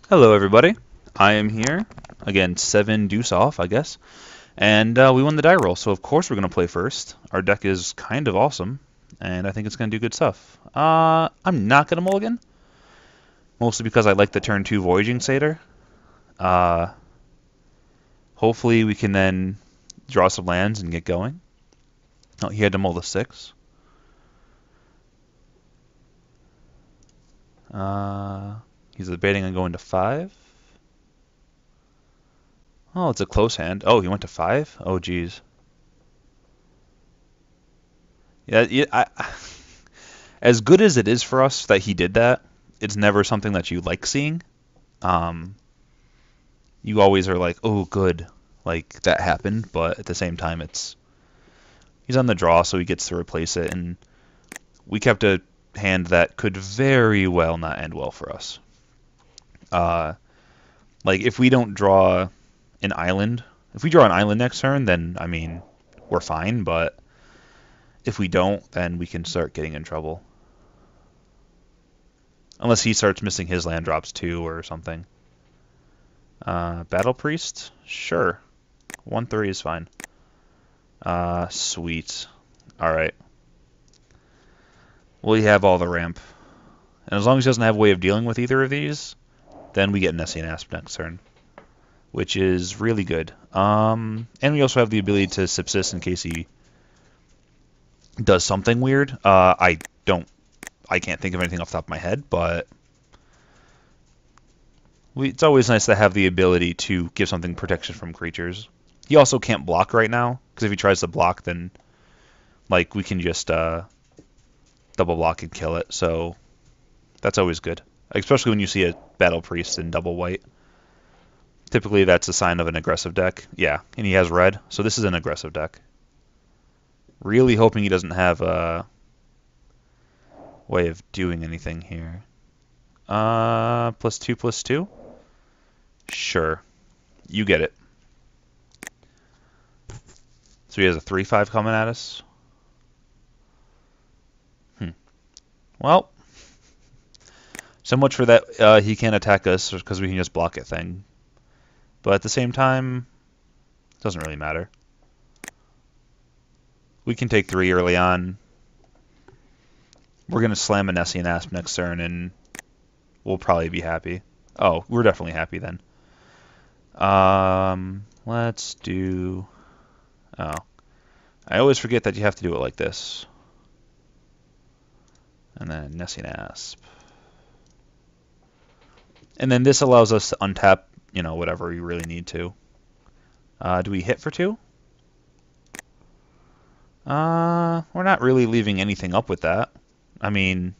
Hello, everybody. I am here again, 7 deuce off, I guess, and we won the die roll. So of course we're gonna play first. Our deck is kind of awesome, and I think it's gonna do good stuff. I'm not gonna mulligan, mostly because I like the turn 2 Voyaging Satyr. Uh, Hopefully we can then draw some lands and get going. Oh, he had to mull the 6. He's debating on going to 5. Oh, it's a close hand. Oh, he went to 5? Oh, geez. Yeah, as good as it is for us that he did that, it's never something that you like seeing. Um, you always are like, oh, good, like that happened, but at the same time, he's on the draw, so he gets to replace it, and we kept a hand that could very well not end well for us. Uh, like if we don't draw an island, if we draw an island next turn, then I mean we're fine, but if we don't, then we can start getting in trouble. Unless he starts missing his land drops too or something. Battle Priest? Sure. 1/3 is fine. Sweet. Alright. We have all the ramp. And as long as he doesn't have a way of dealing with either of these, then we get Nessie and Asp next turn. Which is really good. And we also have the ability to subsist in case he does something weird. I can't think of anything off the top of my head, but it's always nice to have the ability to give something protection from creatures. He also can't block right now, because if he tries to block, then like we can just double block and kill it. So that's always good, especially when you see a Battle Priest in double white. Typically, that's a sign of an aggressive deck. Yeah, and he has red, so this is an aggressive deck. Really hoping he doesn't have a way of doing anything here. +2/+2? Sure. You get it. So he has a 3/5 coming at us. Well, so much for that he can't attack us because we can just block it thing. But at the same time, it doesn't really matter. We can take 3 early on. We're going to slam a Nessie and Asp next turn, and we'll probably be happy. Oh, we're definitely happy then. Let's do... Oh. I always forget that you have to do it like this. And then Nessie and Asp. And then this allows us to untap, whatever we really need to. Do we hit for 2? We're not really leaving anything up with that. I mean...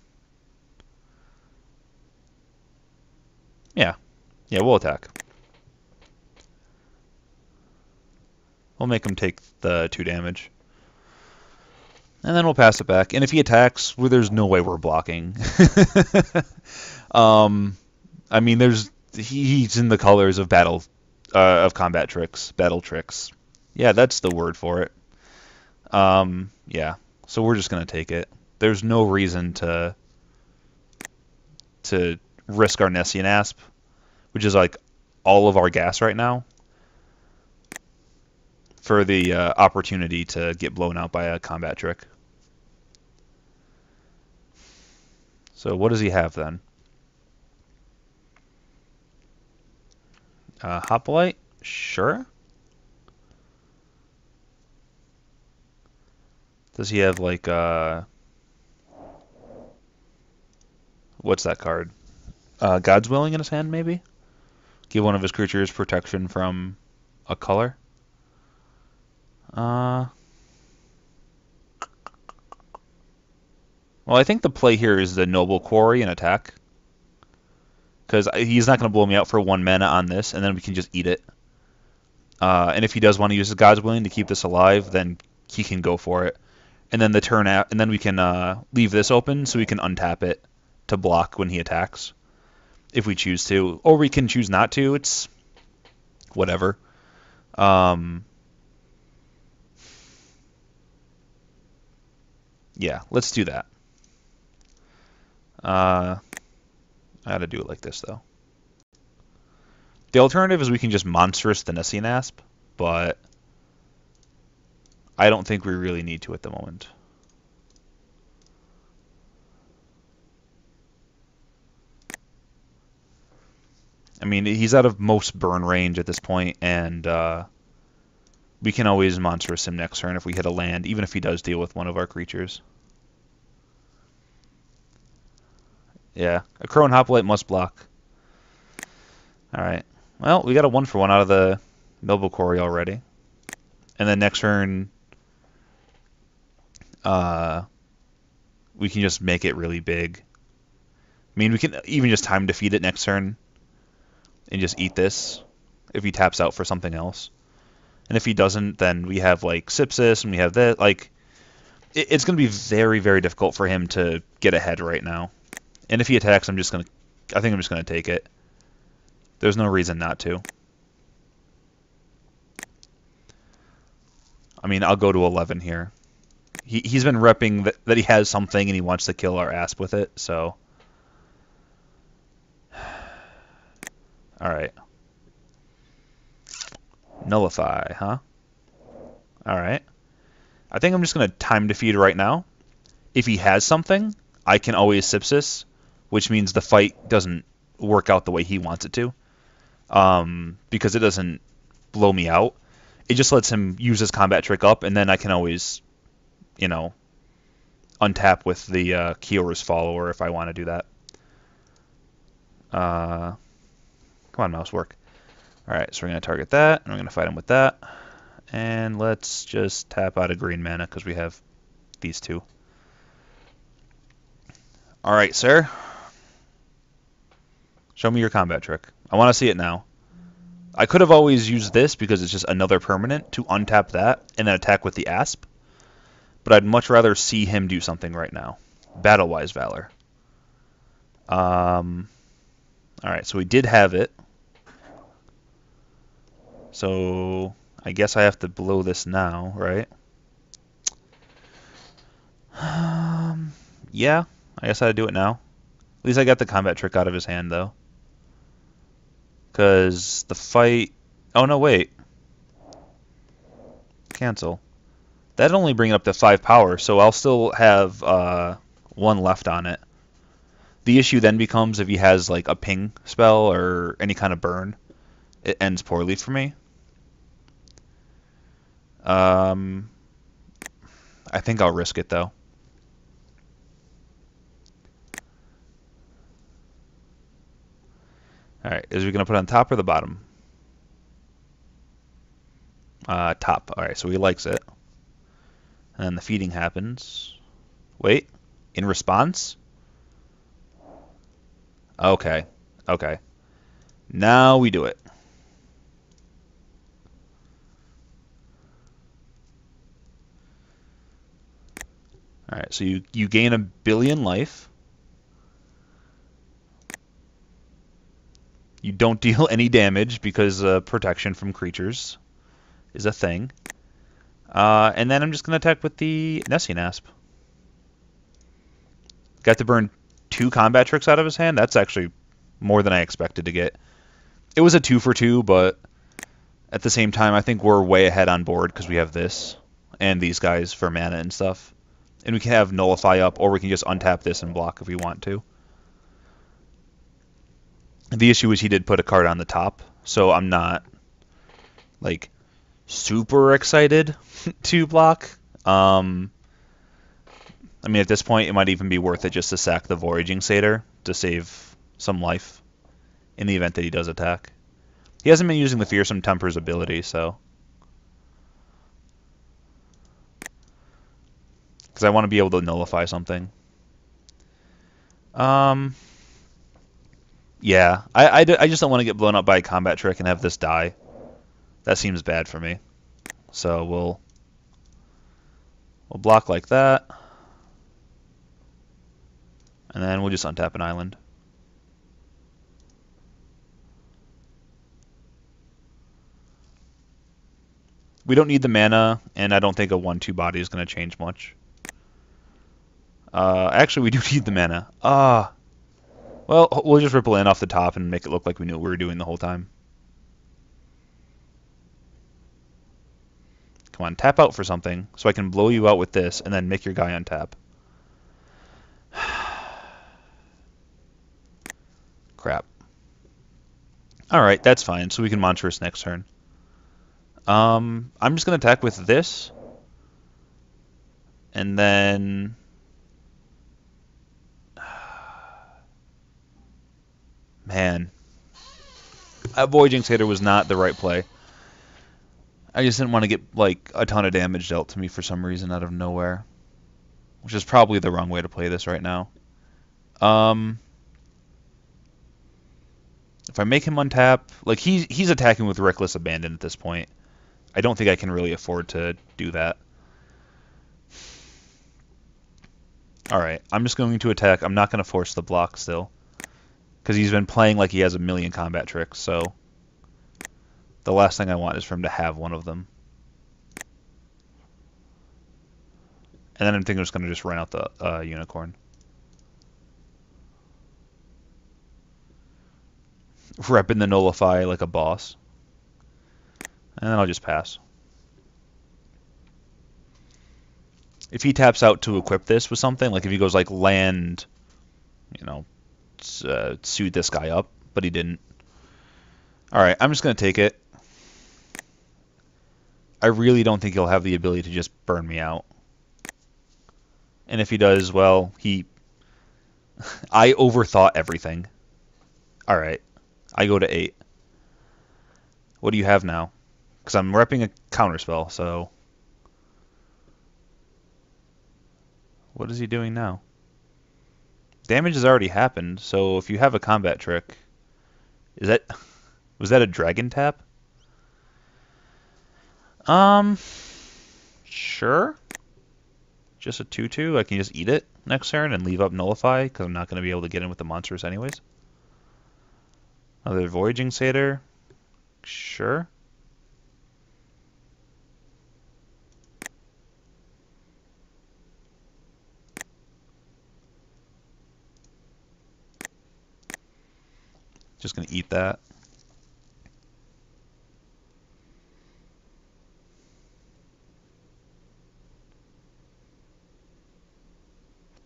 Yeah, we'll attack. We'll make him take the 2 damage. And then we'll pass it back. And if he attacks, well, there's no way we're blocking. I mean, he's in the colors of combat tricks, battle tricks. Yeah, that's the word for it. Yeah. So we're just gonna take it. There's no reason to risk our Nessie and Asp, which is like all of our gas right now, for the opportunity to get blown out by a combat trick. So what does he have then? Hoplite? Sure. Does he have like what's that card? God's Willing in his hand, maybe? Give one of his creatures protection from a color. Well, I think the play here is the Noble Quarry and attack. Because he's not going to blow me out for 1 mana on this, and then we can just eat it. And if he does want to use his God's Willing to keep this alive, then he can go for it. And then and then we can leave this open so we can untap it to block when he attacks, if we choose to, or we can choose not to. It's whatever. Yeah, let's do that. I gotta do it like this though. The alternative is we can just monstrous the Nessian Asp, but I don't think we really need to at the moment. I mean, he's out of most burn range at this point, and we can always monstrous him next turn if we hit a land, even if he does deal with one of our creatures. Yeah, a Crow and Hoplite must block. Alright. Well, we got a 1-for-1 out of the Noble Quarry already. And then next turn, we can just make it really big. I mean, we can even just time defeat it next turn and just eat this if he taps out for something else. And if he doesn't, then we have like Sipsis and we have that. Like, it's going to be very, very difficult for him to get ahead right now. And if he attacks, I think I'm just going to take it. There's no reason not to. I mean, I'll go to 11 here. He's been repping that he has something and he wants to kill our Asp with it, so. Alright. Nullify, huh? Alright. I think I'm just going to time defeat right now. If he has something, I can always Sipsis, which means the fight doesn't work out the way he wants it to. Because it doesn't blow me out. It just lets him use his combat trick up, and then I can always, you know, untap with the Kyora's Follower if I want to do that. Come on, mouse, work. Alright, so we're going to target that, and we're going to fight him with that. And let's just tap out of green mana, because we have these two. Alright, sir. Show me your combat trick. I want to see it now. I could have always used this because it's just another permanent to untap that and then attack with the Asp. But I'd much rather see him do something right now. Battle-wise Valor. Alright, so we did have it. So I guess I have to blow this now, right? Yeah, I guess I'd do it now. At least I got the combat trick out of his hand, though. Because the fight... Oh, no, wait. Cancel. That'd only bring it up to 5 power, so I'll still have 1 left on it. The issue then becomes if he has like a ping spell or any kind of burn, it ends poorly for me. I think I'll risk it, though. Alright, is we going to put it on top or the bottom? Top. Alright, so he likes it. And then the feeding happens. Wait, in response? Okay, okay. Now we do it. Alright, so you gain 1 billion life. You don't deal any damage because protection from creatures is a thing. And then I'm just going to attack with the Nessian Asp. Got to burn 2 combat tricks out of his hand. That's actually more than I expected to get. It was a 2-for-2, but at the same time, I think we're way ahead on board because we have this and these guys for mana and stuff. And we can have Nullify up, or we can just untap this and block if we want to. The issue is he did put a card on the top, so I'm not, like, super excited to block. I mean, at this point, it might even be worth it just to sack the Voyaging Satyr to save some life in the event that he does attack. He hasn't been using the Fearsome Temper's ability, so... Because I want to be able to nullify something. Yeah, I just don't want to get blown up by a combat trick and have this die. That seems bad for me. So we'll block like that. And then we'll just untap an island. We don't need the mana, and I don't think a 1/2 body is going to change much. Actually, we do need the mana. Well, we'll just ripple in off the top and make it look like we knew what we were doing the whole time. Come on, tap out for something so I can blow you out with this and then make your guy untap. Crap. Alright, that's fine. So we can Monstrous next turn. I'm just going to attack with this. And then... Man. Void Jinxator was not the right play. I just didn't want to get like a ton of damage dealt to me for some reason out of nowhere. Which is probably the wrong way to play this right now. If I make him untap, like he's attacking with Reckless Abandon at this point. I don't think I can really afford to do that. Alright, I'm just going to attack. I'm not going to force the block still. Because he's been playing like he has a million combat tricks, so the last thing I want is for him to have one of them. And then I'm thinking I'm just going to just run out the Unicorn. Repping the Nullify like a boss. And then I'll just pass. If he taps out to equip this with something, like if he goes like land, you know, suit this guy up, but he didn't. Alright, I'm just going to take it. I really don't think he'll have the ability to just burn me out. And if he does, well, I overthought everything. Alright, I go to 8. What do you have now? Because I'm repping a counterspell, so... What is he doing now? Damage has already happened, so if you have a combat trick... Was that a dragon tap? Sure. Just a 2/2. I can just eat it next turn and leave up Nullify, because I'm not going to be able to get in with the monsters anyways. Another Voyaging Satyr. Sure. Just going to eat that.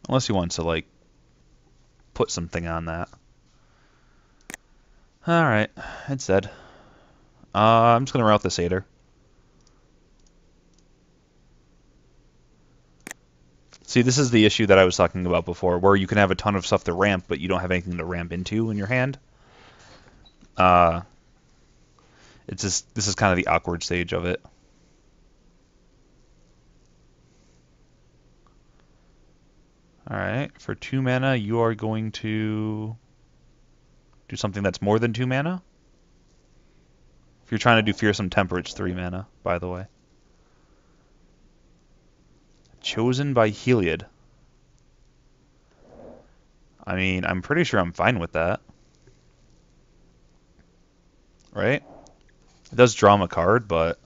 Unless he wants to, like, put something on that. Alright, it's dead. I'm just going to route the Satyr. See, this is the issue that I was talking about before, where you can have a ton of stuff to ramp, but you don't have anything to ramp into in your hand. This is kind of the awkward stage of it. Alright, for 2 mana, you are going to do something that's more than 2 mana. If you're trying to do Fearsome Temper, it's 3 mana, by the way. Chosen by Heliod. I mean, I'm pretty sure I'm fine with that. Right? It does draw him a card, but...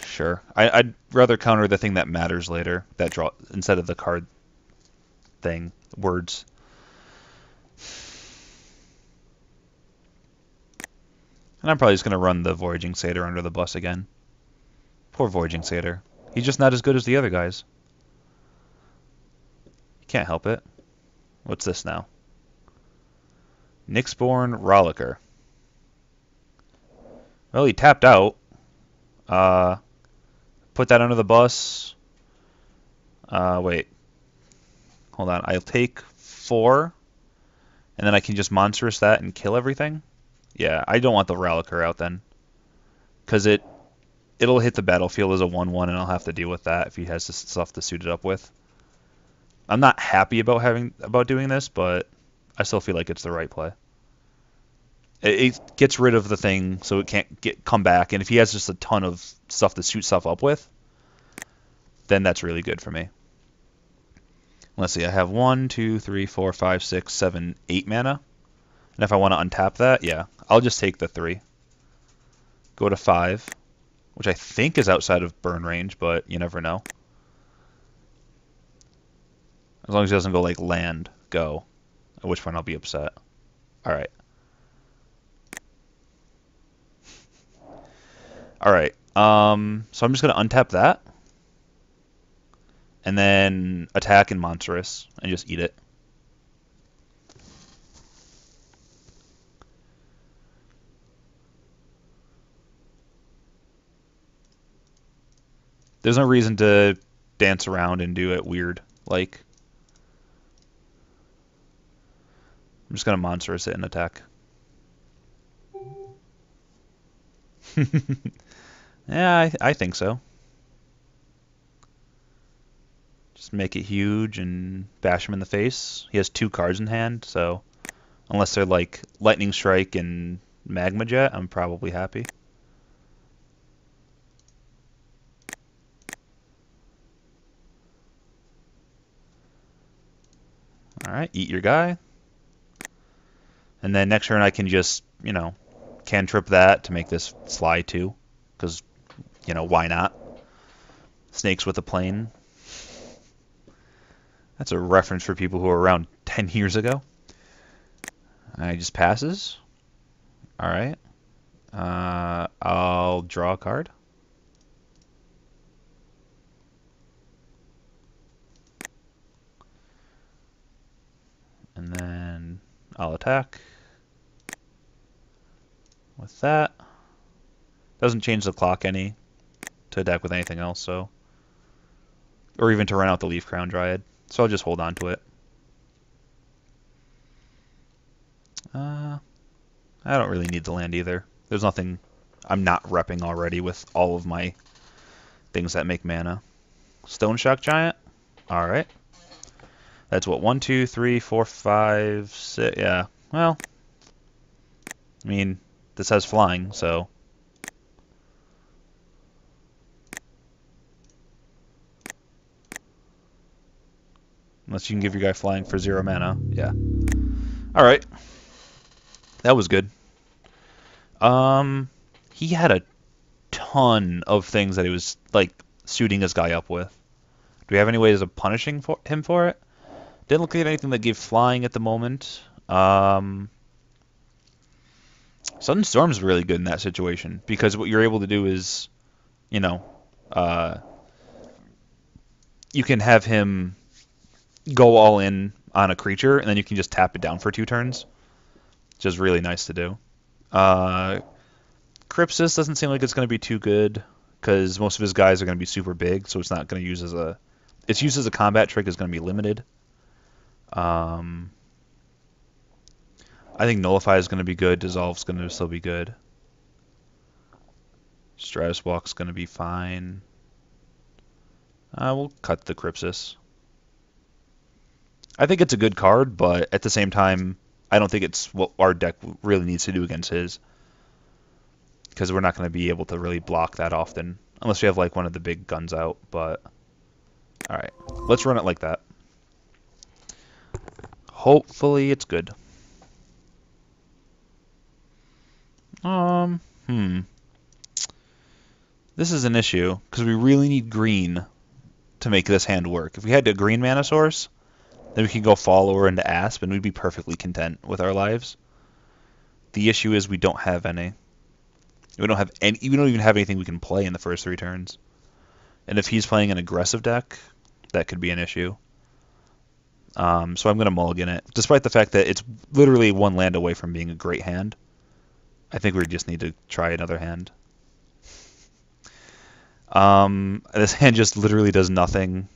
Sure. I'd rather counter the thing that matters later, that draw, instead of the card thing, words. And I'm probably just going to run the Voyaging Satyr under the bus again. Poor Voyaging Satyr. He's just not as good as the other guys. You can't help it. What's this now? Nyxborn Rollicker. Well, he tapped out. Put that under the bus. Wait. Hold on. I'll take 4. And then I can just Monstrous that and kill everything? Yeah, I don't want the Rollicker out then. Because it'll hit the battlefield as a 1/1 and I'll have to deal with that if he has this stuff to suit it up with. I'm not happy about doing this, but I still feel like it's the right play. It gets rid of the thing so it can't come back, and if he has just a ton of stuff to suit stuff up with, then that's really good for me. Let's see, I have 1, 2, 3, 4, 5, 6, 7, 8 mana. And if I want to untap that, yeah, I'll just take the 3. Go to 5, which I think is outside of burn range, but you never know. As long as he doesn't go like land, go. At which point I'll be upset. Alright. All right. So I'm just gonna untap that and then attack in Monstrous and just eat it. There's no reason to dance around and do it weird. Like, I'm just gonna Monstrous it and attack. Yeah, I think so. Just make it huge and bash him in the face. He has 2 cards in hand, so unless they're like Lightning Strike and Magma Jet, I'm probably happy. Alright, eat your guy. And then next turn I can just, cantrip that to make this fly too. Because, why not? Snakes with a plane. That's a reference for people who were around 10 years ago. He just passes. Alright. I'll draw a card. And then I'll attack with that. Doesn't change the clock any to attack with anything else, so. Or even to run out the Leaf Crown Dryad. So I'll just hold on to it. I don't really need the land either. There's nothing I'm not repping already with all of my things that make mana. Stone Shock Giant. Alright. That's what, 1, 2, 3, 4, 5, 6. Yeah. Well, I mean, this has flying, so. Unless you can give your guy flying for 0 mana. Yeah. Alright. That was good. He had a ton of things that he was, like, suiting his guy up with. Do we have any ways of punishing him for it? Didn't look at anything that gave flying at the moment. Sudden Storm's really good in that situation, because what you're able to do is, you can have him go all in on a creature, and then you can just tap it down for 2 turns. Which is really nice to do. Crypsis doesn't seem like it's going to be too good, because most of his guys are going to be super big, so it's not going to use as a... Its use as a combat trick is going to be limited. I think Nullify is going to be good. Dissolve's going to still be good. Stratus Walk's going to be fine. We'll cut the Crypsis. I think it's a good card, but at the same time, I don't think it's what our deck really needs to do against his. Because we're not going to be able to really block that often. Unless we have like one of the big guns out, but... Alright, let's run it like that. Hopefully it's good. This is an issue, because we really need green to make this hand work. If we had a green mana source, then we could go Follower into Asp, and we'd be perfectly content with our lives. The issue is we don't have any. We don't even have anything we can play in the first 3 turns. And if he's playing an aggressive deck, that could be an issue. So I'm going to mulligan it, despite the fact that it's literally 1 land away from being a great hand. I think we just need to try another hand. This hand just literally does nothing.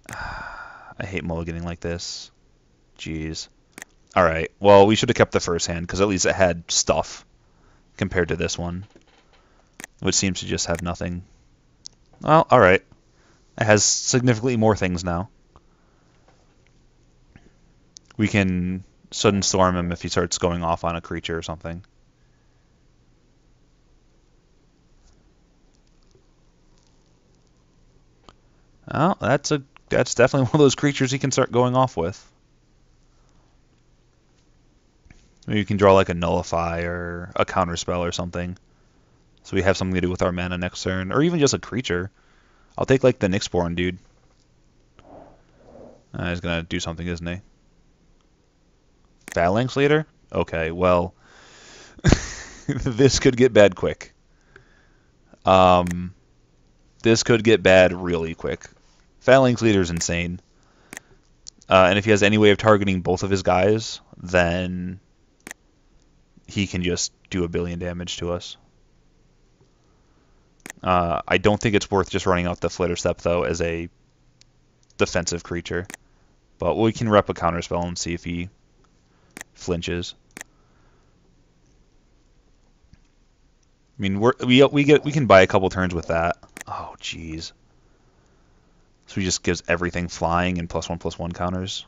I hate mulliganing like this. Jeez. Alright, well, we should have kept the first hand, because at least it had stuff compared to this one, which seems to just have nothing. Well, alright. It has significantly more things now. We can Sudden Storm him if he starts going off on a creature or something. Well, that's definitely one of those creatures he can start going off with. Maybe you can draw like a Nullify or a Counterspell or something. So we have something to do with our mana next turn. Or even just a creature. I'll take like the Nyxborn dude. He's going to do something, isn't he? Phalanx Leader? Okay, well... this could get bad quick. This could get bad really quick. Phalanx Leader's insane. And if he has any way of targeting both of his guys, then he can just do 1 billion damage to us. I don't think it's worth just running out the Flitter Step, though, as a defensive creature. But we can rep a counterspell and see if he flinches. I mean, we can buy a couple turns with that. Oh, jeez. So he just gives everything flying and +1/+1 counters.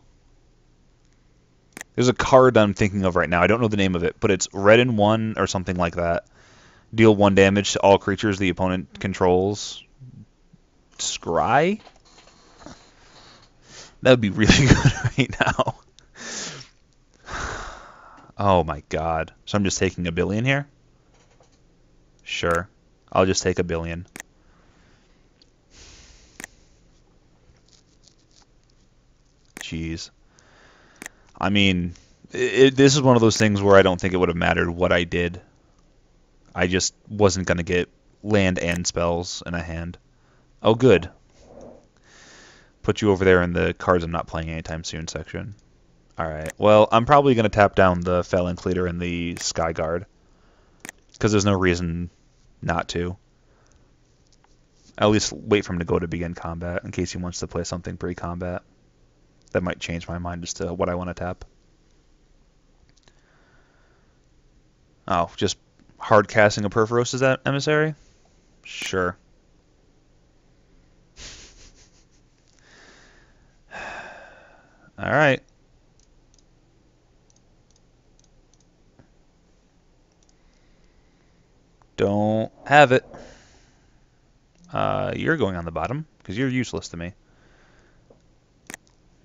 There's a card I'm thinking of right now. I don't know the name of it, but it's red and 1 or something like that. Deal 1 damage to all creatures the opponent controls. Scry? That would be really good right now. Oh my god. So I'm just taking 1 billion here? Sure. I'll just take 1 billion. Jeez. I mean, this is one of those things where I don't think it would have mattered what I did. I just wasn't going to get land and spells in a hand. Oh, good. Put you over there in the cards I'm not playing anytime soon section. Alright, well, I'm probably going to tap down the Phalanx Leader and the Sky Guard. Because there's no reason not to. At least wait for him to go to begin combat, in case he wants to play something pre-combat. That might change my mind as to what I want to tap. Oh, just hard casting a Perforos as that emissary? Sure. Alright. Don't have it. You're going on the bottom, because you're useless to me.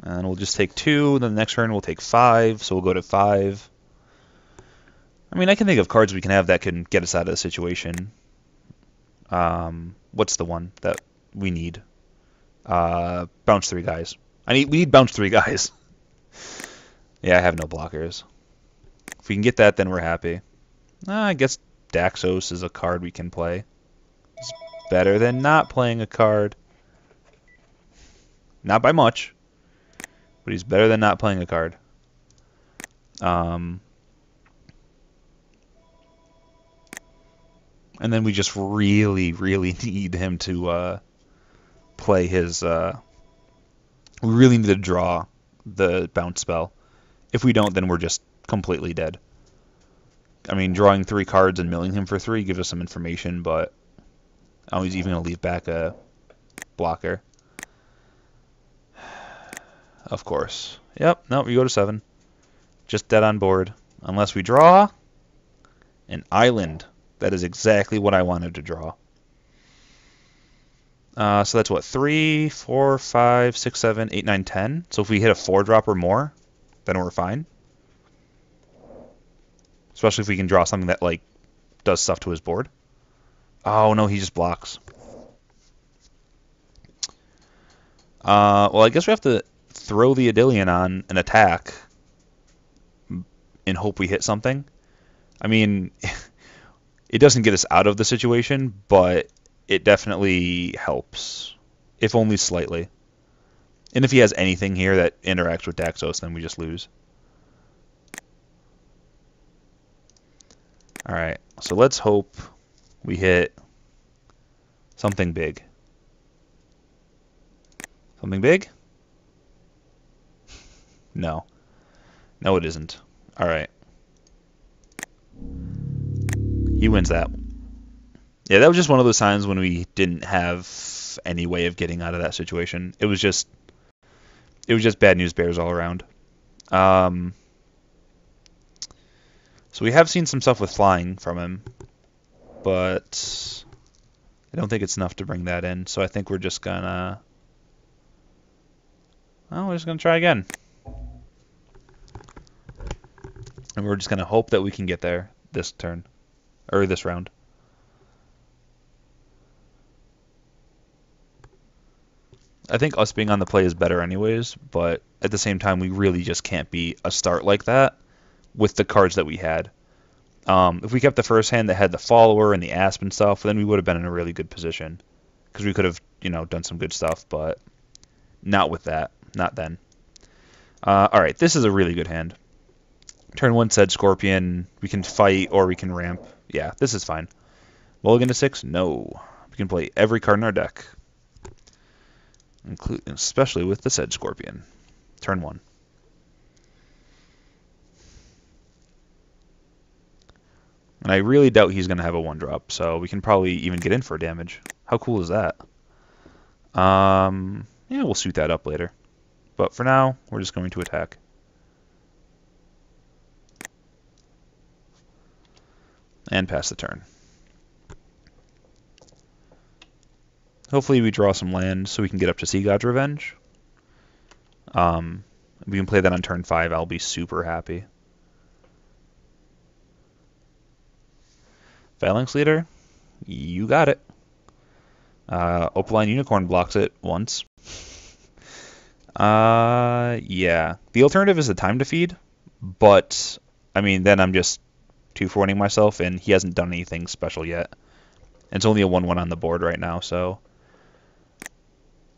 And we'll just take 2, then the next turn we'll take 5, so we'll go to 5. I mean, I can think of cards we can have that can get us out of the situation. What's the one that we need? Bounce 3 guys. We need bounce 3 guys. Yeah, I have no blockers. If we can get that, then we're happy. I guess Daxos is a card we can play. It's better than not playing a card. Not by much. But he's better than not playing a card. And then we just really, really need him to play his... we really need to draw the bounce spell. If we don't, then we're just completely dead. I mean, drawing 3 cards and milling him for 3 gives us some information, but he's even going to leave back a blocker. Of course. Yep, no, we go to 7. Just dead on board. Unless we draw an island. That is exactly what I wanted to draw. So that's what, 3, 4, 5, 6, 7, 8, 9, 10. So if we hit a 4-drop or more, then we're fine. Especially if we can draw something that, like, does stuff to his board. Oh, no, he just blocks. Well, I guess we have to throw the Adillion on an attack and hope we hit something. I mean, it doesn't get us out of the situation, but it definitely helps, if only slightly. And if he has anything here that interacts with Daxos, then we just lose. Alright, so let's hope we hit something big. Something big? No. No, it isn't. Alright. He wins that. Yeah, that was just one of those times when we didn't have any way of getting out of that situation. It was just bad news bears all around. So we have seen some stuff with flying from him, but I don't think it's enough to bring that in. So I think we're just gonna... Oh, we're just gonna try again. And we're just gonna hope that we can get there this turn. Or this round. I think us being on the play is better anyways, but at the same time, we really just can't be a start like that with the cards that we had. If we kept the first hand that had the follower and the asp and stuff, then we would have been in a really good position. Because we could have, done some good stuff, but not with that. Not then. Alright, this is a really good hand. Turn 1 Sedge Scorpion. We can fight or we can ramp. Yeah, this is fine. Mulligan to 6? No. We can play every card in our deck. Especially with the Sedge Scorpion. Turn 1. And I really doubt he's going to have a 1-drop, so we can probably even get in for damage. How cool is that? Yeah, we'll suit that up later. But for now, we're just going to attack. And pass the turn. Hopefully we draw some land so we can get up to Sea God's Revenge. We can play that on turn 5. I'll be super happy. Phalanx Leader, you got it. Opaline Unicorn blocks it once. Yeah. The alternative is the time to feed, but, I mean, then I'm just 2-for-1ing myself, and he hasn't done anything special yet. It's only a 1-1 on the board right now, so...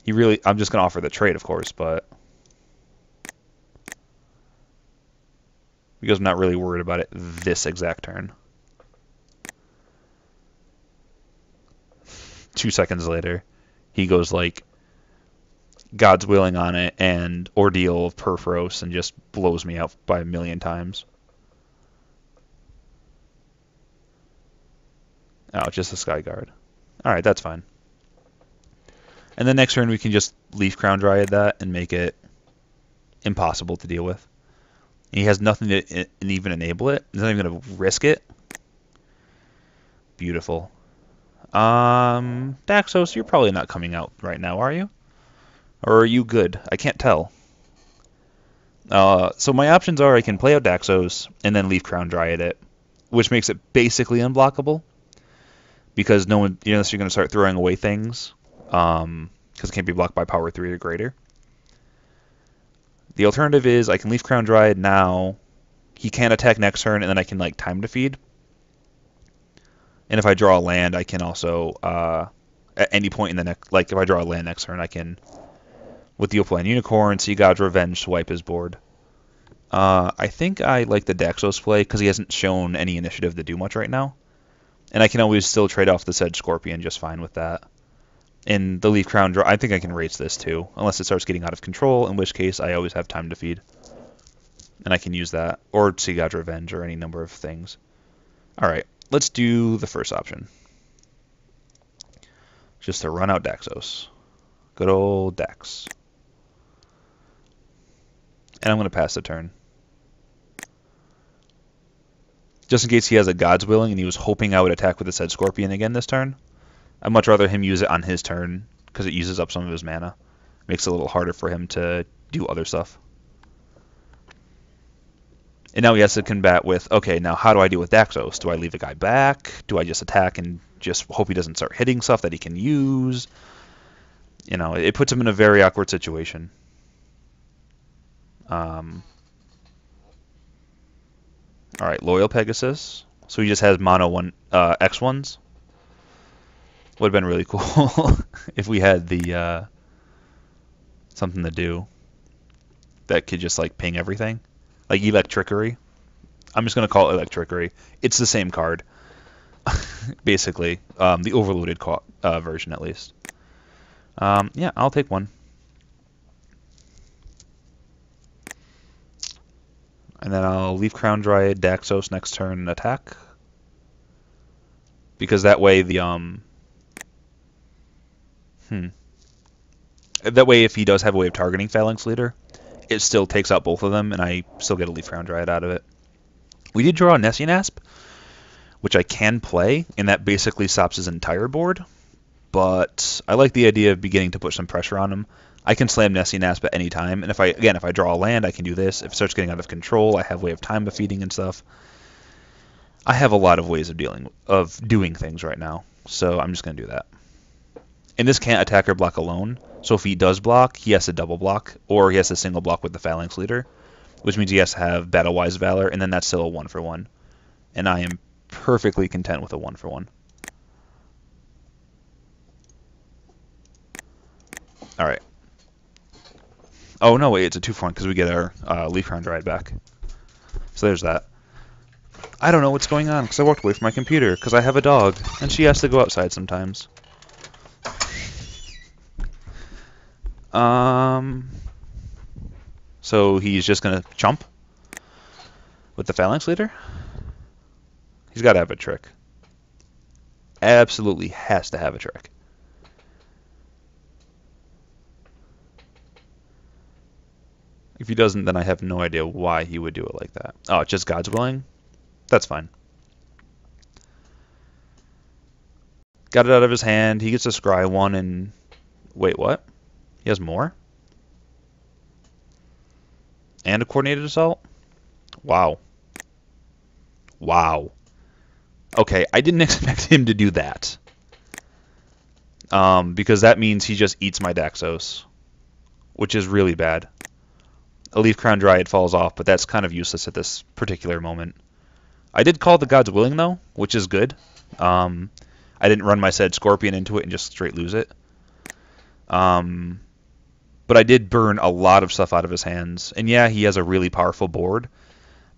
I'm just going to offer the trade, of course, but... Because I'm not really worried about it this exact turn. 2 seconds later, he goes like God's Willing on it and Ordeal of Perforos and just blows me out by a million times. Oh, just a Sky Guard. Alright, that's fine. And then next turn we can just Leaf Crown Dryad that and make it impossible to deal with. He has nothing to even enable it. He's not even going to risk it. Beautiful. Daxos, you're probably not coming out right now, are you? Or are you good? I can't tell. So my options are I can play out Daxos and then Leaf Crown Dryad it, which makes it basically unblockable. Because no one, unless you're going to start throwing away things, because it can't be blocked by power 3 or greater. The alternative is I can Leaf Crown Dryad now, he can't attack next turn, and then I can like time to feed. And if I draw a land, I can also, at any point in the next, like if I draw a land next turn, I can, with the Opaline Unicorn, Sea God's Revenge, swipe his board. I think I like the Daxos play because he hasn't shown any initiative to do much right now. And I can always still trade off the Sedge Scorpion just fine with that. And the Leaf Crown draw, I think I can raise this too, unless it starts getting out of control, in which case I always have time to feed. And I can use that, or Sea God's Revenge, or any number of things. Alright, let's do the first option. Just to run out Daxos. Good old Dax. And I'm going to pass the turn. Just in case he has a God's Willing and he was hoping I would attack with the Sedge Scorpion again this turn. I'd much rather him use it on his turn because it uses up some of his mana. Makes it a little harder for him to do other stuff. And now he has to combat with, okay, now how do I deal with Daxos? Do I leave the guy back? Do I just attack and just hope he doesn't start hitting stuff that he can use? It puts him in a very awkward situation. Alright, Loyal Pegasus. So he just has mono X1s. Would have been really cool if we had the something to do that could just like ping everything. Like Electrickery. I'm just going to call it Electrickery. It's the same card. Basically. The overloaded version, at least. Yeah, I'll take one. And then I'll Leaf Crown Dryad, Daxos next turn and attack. Because that way the... That way if he does have a way of targeting Phalanx Leader, it still takes out both of them, and I still get a Leaf Crown Dryad out of it. We did draw a Nessian Asp, which I can play, and that basically stops his entire board. But I like the idea of beginning to put some pressure on him. I can slam Nessian Asp at any time, and if I draw a land, I can do this. If it starts getting out of control, I have a way of time defeating and stuff. I have a lot of ways of doing things right now, so I'm just going to do that. And this can't attack or block alone, so if he does block, he has to double block, or he has to single block with the Phalanx Leader, which means he has to have Battle-Wise Valor, and then that's still a 1-for-1. and I am perfectly content with a 1-for-1. All right. Oh, no, wait, it's a 2-for-1 because we get our Leaf Crown Dried back. So there's that. I don't know what's going on because I walked away from my computer because I have a dog, and she has to go outside sometimes. So he's just going to chump with the Phalanx Leader? He's got to have a trick. Absolutely has to have a trick. If he doesn't, then I have no idea why he would do it like that. Oh, just God's willing? That's fine. Got it out of his hand. He gets to scry 1 and... Wait, what? He has more? And a coordinated assault? Wow. Wow. Okay, I didn't expect him to do that. Because that means he just eats my Daxos, which is really bad. A Leaf Crown Dryad falls off, but that's kind of useless at this particular moment. I did call the God's Willing, though, which is good. I didn't run my said Scorpion into it and just straight lose it. But I did burn a lot of stuff out of his hands. And yeah, he has a really powerful board,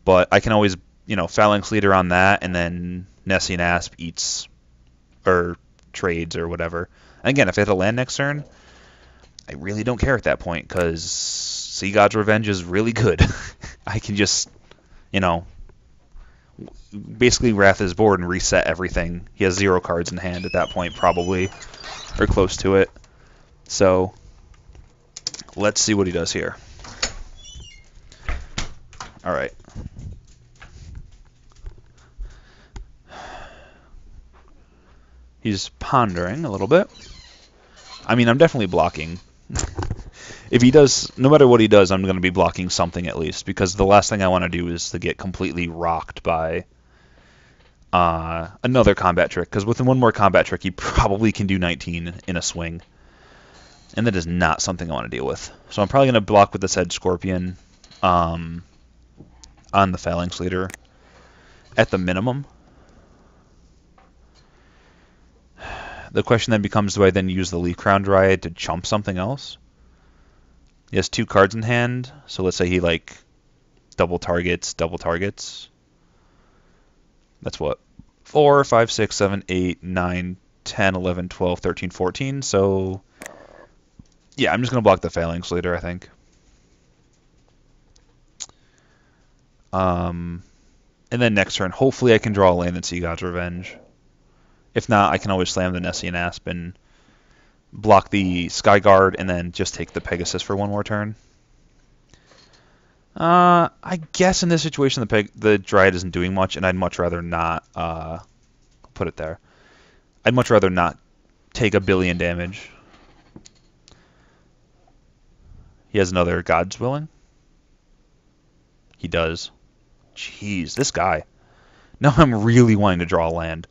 but I can always, Phalanx Leader on that, and then Nessian Asp eats, or trades, or whatever. And again, if I hit a land next turn, I really don't care at that point, because Sea God's Revenge is really good. I can just, basically wrath his board and reset everything. He has 0 cards in hand at that point, probably, or close to it. So, let's see what he does here. Alright. He's pondering a little bit. I mean, I'm definitely blocking. If he does, no matter what he does, I'm going to be blocking something at least, because the last thing I want to do is to get completely rocked by another combat trick, because with one more combat trick, he probably can do 19 in a swing. And that is not something I want to deal with. So I'm probably going to block with the said Scorpion on the Phalanx Leader at the minimum. The question then becomes, do I then use the Leaf Crown Dryad to chump something else? He has 2 cards in hand, so let's say he, double targets. That's what? 4, 5, 6, 7, 8, 9, 10, 11, 12, 13, 14, so... Yeah, I'm just going to block the Phalanx Leader, I think. And then next turn, hopefully I can draw a land and Sea God's Revenge. If not, I can always slam the Nessian Asp and block the Skyguard and then just take the Pegasus for one more turn. I guess in this situation the Dryad isn't doing much, and I'd much rather not put it there. I'd much rather not take 1 billion damage. He has another God's Willing. He does. Jeez, this guy. Now I'm really wanting to draw a land.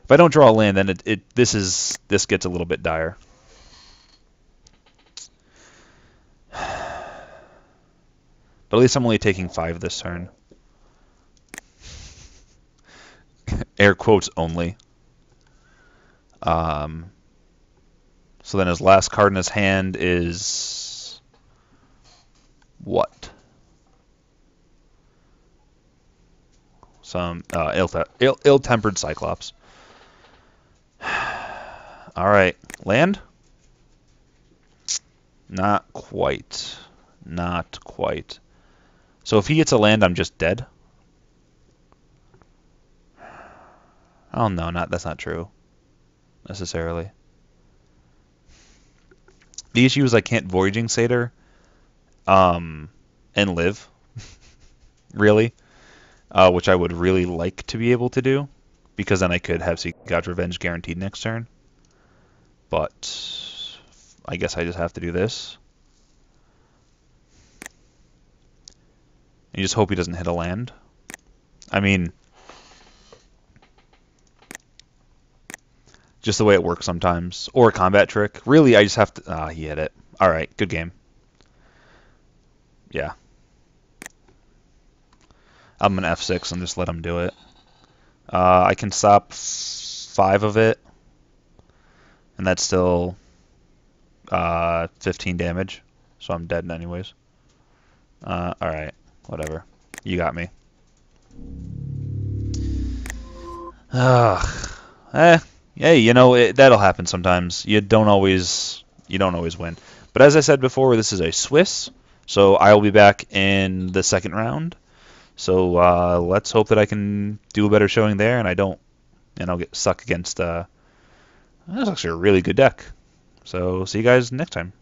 If I don't draw a land, then this gets a little bit dire. But at least I'm only taking 5 this turn. Air quotes only. So then his last card in his hand is... what? Some ill-tempered Cyclops. Alright, land? Not quite. Not quite. So if he gets a land, I'm just dead? Oh no, that's not true. Necessarily. The issue is I can't Voyaging Satyr and live. Really. Which I would really like to be able to do, because then I could have Sea God's Revenge guaranteed next turn. But I guess I just have to do this. And you just hope he doesn't hit a land. I mean, just the way it works sometimes. Or a combat trick. Really, I just have to... Ah, he hit it. Alright, good game. Yeah. I'm an F6 and just let him do it. I can stop 5 of it, and that's still 15 damage, so I'm dead anyways. Alright, whatever. You got me. Ugh. Hey, you know, that'll happen sometimes. You don't always win. But as I said before, this is a Swiss, so I will be back in the second round. So let's hope that I can do a better showing there, and I'll get stuck against. That's actually a really good deck. So see you guys next time.